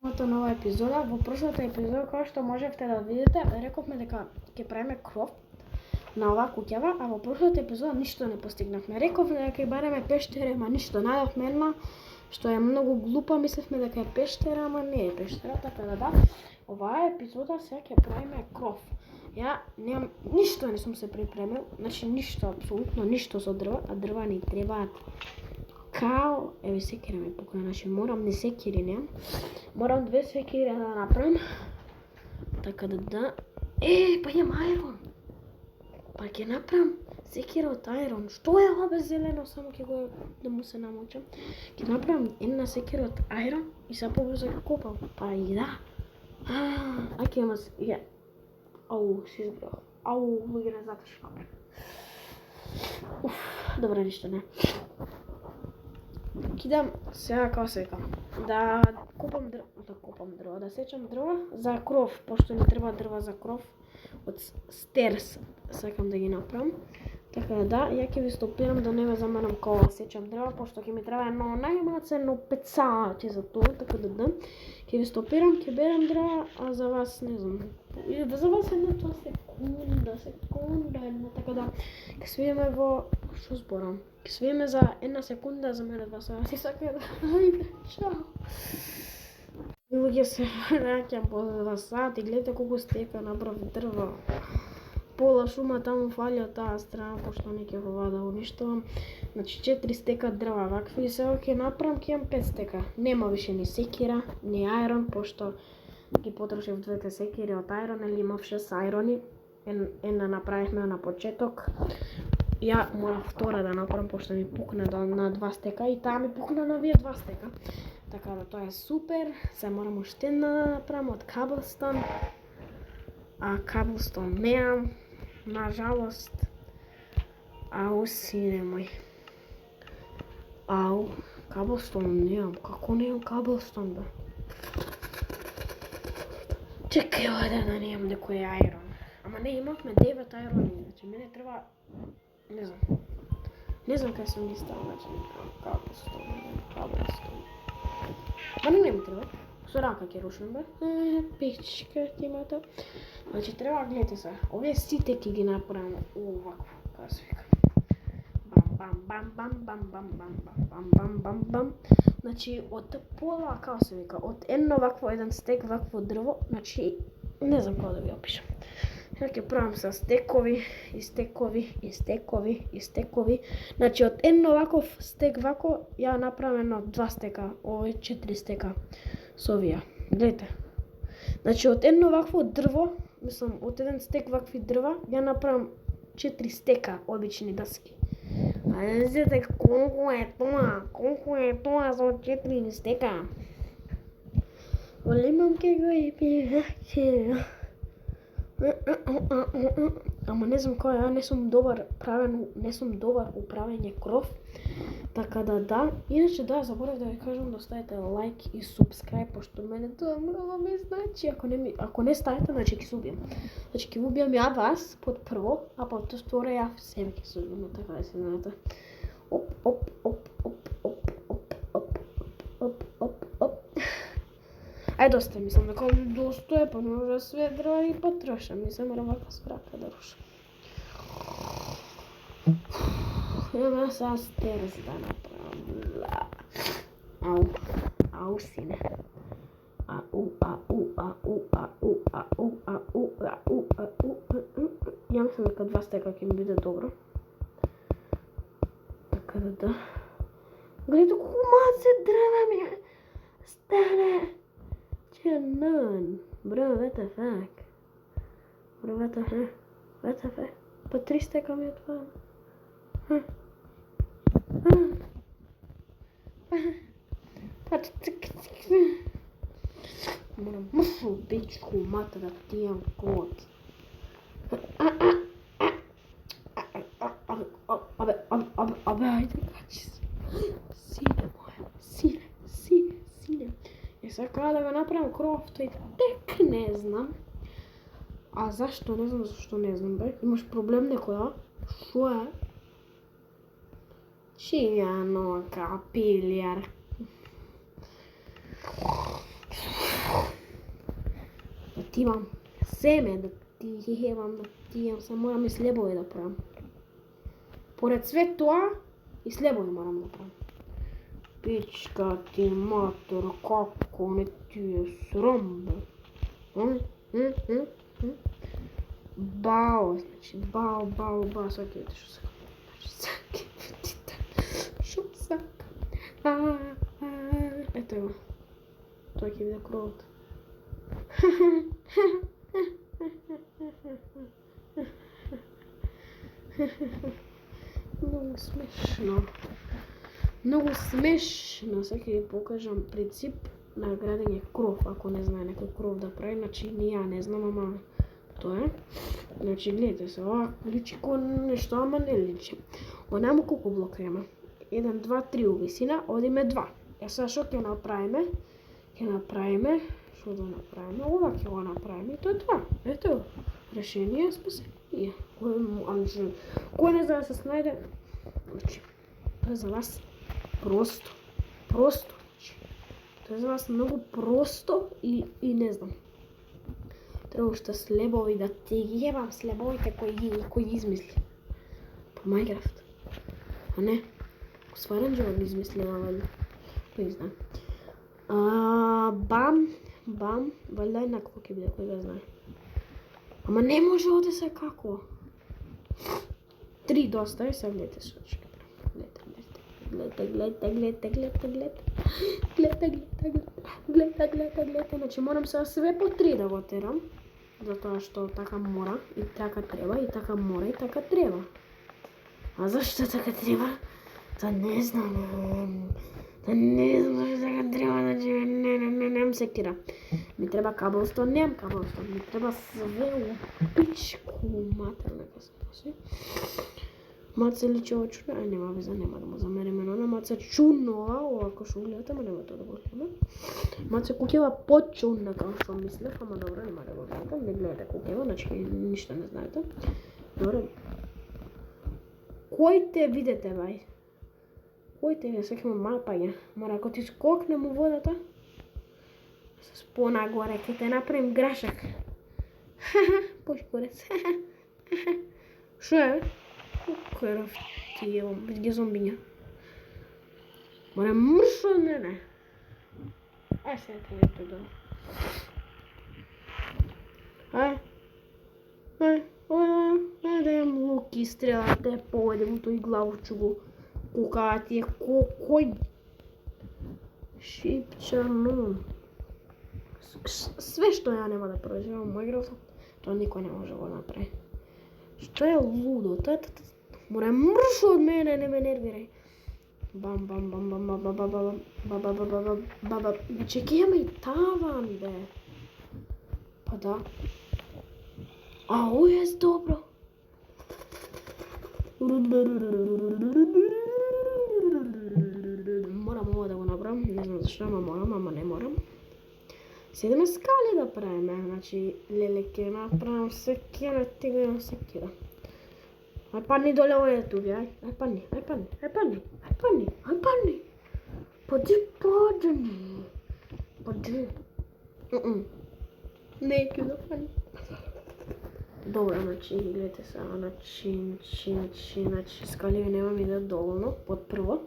Нова епизода. Во прошлата епизода, која што можевте да видите, рековме дека ќе правиме кров на оваа куќава, а во прошлата епизода ништо не постигнавме. Рековме дека ќе бареме пештера, ама ништо. Најдовме една што е многу глупа, мислевме дека е пештера, ама не е пештера, така да. Оваа епизода сега ќе правиме кров. Ја немам ништо, не сум се припремил, значи ништо, апсолутно ништо со дрва, а дрва ни требаат. Као, еве секира ми пукна, значи морам не секири немам. Морам 2 секири да направам. Така да. Па имам ајрон. Па ќе направам секира од ајрон. Што е ова без зелено, само ќе го да му се намочам. Ќе направам една секира од ајрон и се побрзо ќе копам. Па и да. Ајде има ја. Ау, си избрав. Ау, луѓе не знаете што направам. Добре, ништо не. Кидам сега како се вика, да копам дрва, да сечам дрва за кров, пошто ни треба дрва за кров од стерс, сакам да ги направам. Така да, ја ќе ви стопирам да не ве замарам кога сечам дрва, пошто ќе ми треба едно најмалку 5 сати за тоа, така да. Ќе ви стопирам, ќе берам дрва, а за вас не знам. И за вас една секунда, така да. Ќе се видиме во што зборам. Ќе се видиме за една секунда, за мене 2 сати, сака да. Ајде, чао. Луѓе се враќам по 2 сати, гледате колку стека направи дрва. Пола шума таму фали од таа страна, пошто не ќе го вада уништувам. Значи 4 стека дрва, вакви сега ќе направам, ќе имам 5 стека. Нема више ни секира, ни ајрон, пошто ги потрошив 2 секири од ајрон, или имав 6 ајрони. Една направивме на почеток. Ја морам втора да направам, пошто ми пукна на 2 стека и таа ми пукна на овие 2 стека. Така да тоа е супер. Се морам уште една да направам од каблстон. А каблстон неам, на жалост. Ау, сине мој. Ау, каблстон неам. Како неам каблстон, бе? Чекај оде да неам некој ајрон. Ама не, имавме 9 ајрони, значи мене треба, не знам кај сум ги ставил, значи каблстон. Ма не ми треба, со рака ќе рушим, бе. Пичка тимата. Значи треба, гледате се, овие сите ќе ги направам овакво, како се вика. Бам. Значи од пола, како се вика, од едно вакво, еден стек вакво дрво, значи не знам како да ви опишам. Сега ќе правам со стекови. Значи од едно ваков стек вако, ја направам едно 2 стека, овој 4 стека со овие. Гледате. Значи од едно вакво дрво, мислам од еден стек вакви дрва, ја направам 4 стека обични дъски. А не знаете колку е тоа за 4 стека. Волимам ке го и пијаче. Ама не знам кој, ја не сум добар у правење кров. Така да. Иначе да, заборав да ви кажам да ставите лайк и субскрайб, пошто мене тоа многу ми значи. Ако не ставите, значи ќе се убијам. Значи ќе убијам ја вас под прво, а под второ ја себе ќе се убијам, така да се знаете. Оп. Ајде доста, мислам дека доста е, па може све дрва и потрошам, мислам мора вака с рака да рушам. Ема сега стерс да направам. Ау, сине. Ја мислам дека 2 стека ќе ми биде добро. Така да. Гледате колку маце дрва ми стане. Bro, what the fuck? Па 3 стека ми е това. Морам мушу бичку мата да тијам код. Абе, ајде, качи се. Сине моја, сине. Сега да го направам кров, тој тек не знам. А зашто не знам, бе? Имаш проблем некоја? Шо е? Чијано капилјар. ти имам семе, да ти имам, само имам и слебови да правам. Поред све тоа, и слебови морам да правам. Пичка ти матер, како не ти е срам, бе. Бао, значи, бао, саке видите шо сакам. Саке видите шо сакам. Ето го. Тоа ќе биде кровот. Многу смешно. Многу смешно. Сега ќе ви покажам принцип на градење кров, ако не знае некој кров да прави, значи ни ја не знам, ама тоа е. Значи гледате се, ова личи ко нешто, ама не личи. Онаму колку блока има? 1, 2, 3 у висина, одиме 2. Сега што ќе направиме? Што да направиме? Ова ќе го направиме и тоа е тоа. Ето, решение спасение. Кој не знае да се снајде? Значи, тоа е за вас просто. Значи, тоа е за вас многу просто и не знам. Треба уште слебови да ти ги ебам слебовите кои ги измисли. По Minecraft. А не, Сварен Джо ги измисли, вали. Не знам. Бам, валјда еднакво ќе биде, кој да знае. Ама не може оде се како. 3 доста е, сега гледате што ќе правим. Гледате. Значи морам сега све по 3 да го терам. Затоа што така мора, и така треба, и така мора, и така треба. А зашто така треба? Та не знам зашто така треба, значи не сектира. Ми треба каблстон, немам каблстон, ми треба све у пичку матер, нека се носи. Маце личи ова чудно, нема веза, нема да му замериме на маце чунова, овако што гледате, ама нема тоа да го гледаме. Маце куќева почунна, како што мислев, ама добро, нема да го гледате, не гледате куќева, значи ништо не знаете. Добро. Кој те видите, бај? Кој те сега има мапање, мора ако ти скокнем у водата, се спона горе, ќе те направим грашак. Пошкорец. Шо е? Крв ти е, ги зомбиња. Море мрш од мене. Сега те ето долу. Да имам лук и стрела, те поведем тој главчугу. Кука ти е кој? Шипчарно. Све што ја нема да проживам во играта, тоа никој не може да го направи. Што е лудо? Море мрш од мене, не ме нервирај. Бам. Значи ќе има и таван, бе. Па да. Ој е добро. Морам ова да го направам, не знам зашто, ама не морам. Седеме скали да правиме, значи леле ќе направам секира, ти го имам секира. Ај падни доле овој туѓе, ај падни. Падни. Не ќе да падни. Добро, значи гледате сега, значи скали немам и да доволно, под прво.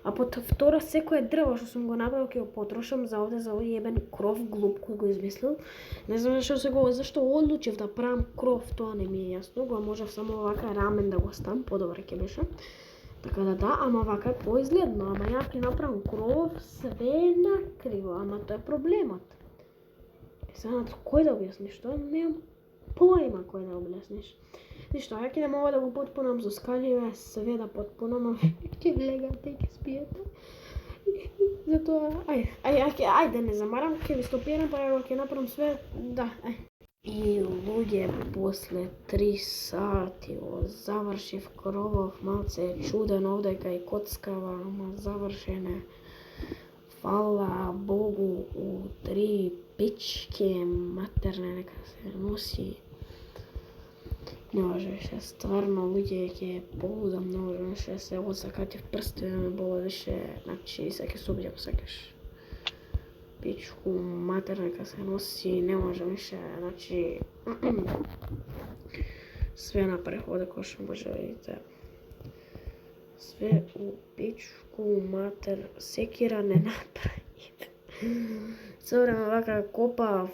А под второ, секое дрво што сум го направил ќе го потрошам за овој ебен кров глуп кој го измислил. Не знам зашто одлучив да правам кров, тоа не ми е јасно, го можев само вака рамен да го ставам, подобро ќе беше. Така да, ама вака е поизгледно, ама ја ќе направам кров све накриво, ама тоа е проблемот. Сега кој да објасниш тоа? Немам поима кој да објасниш. Ништо, ја ќе нема ова да го потпунам со скаливе, све да потпунам, а ќе легате и ќе спиете. Затоа, ајде не замарам, ќе ви стопирам, па ја ќе направам све, да, И луѓе, после 3 сати завршив кровов, малце чуден овде кај коцкава, ама завршене. Фала Богу, у 3 пичке матерне нека се носи. Не може више, стварно луѓе ќе полудам, не може више се осакати в прстове ме бола више, значи се ќе се убијам, сакаш. пичку матер, нека се носи, не може више, значи све на прехода кој што може да видите. Све у пичку матер, секира не направи. Со време вака копав,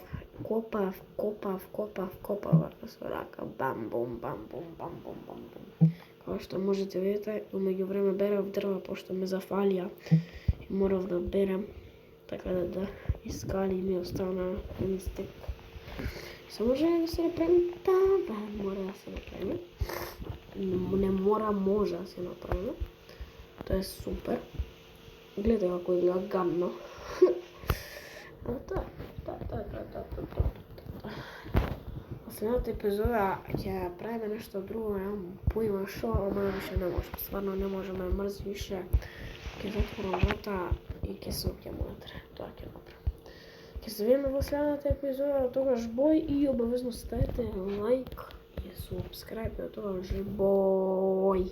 вака со рака, бам бум, бам бум, бам бум, бам бум. Како што можете видите, умеѓу време берав дрва, пошто ме зафалија и морав да берем, така да искали ми остана еден стек. Се може да се направи? Да, мора да се направи. Не мора, може да се направи. Тоа е супер. Гледај како изгледа гадно. Тоа. Следната епизода ќе правиме нешто друго, немам поима шо, ама више не можем. Стварно не можем, ме мрзи више. Ќе затворам врата и ќе се опјам унатре. Тоа ќе направам. Ќе се видиме во следната епизода, тогаш бој и обавезно ставете лайк и субскрајб, тогаш бој.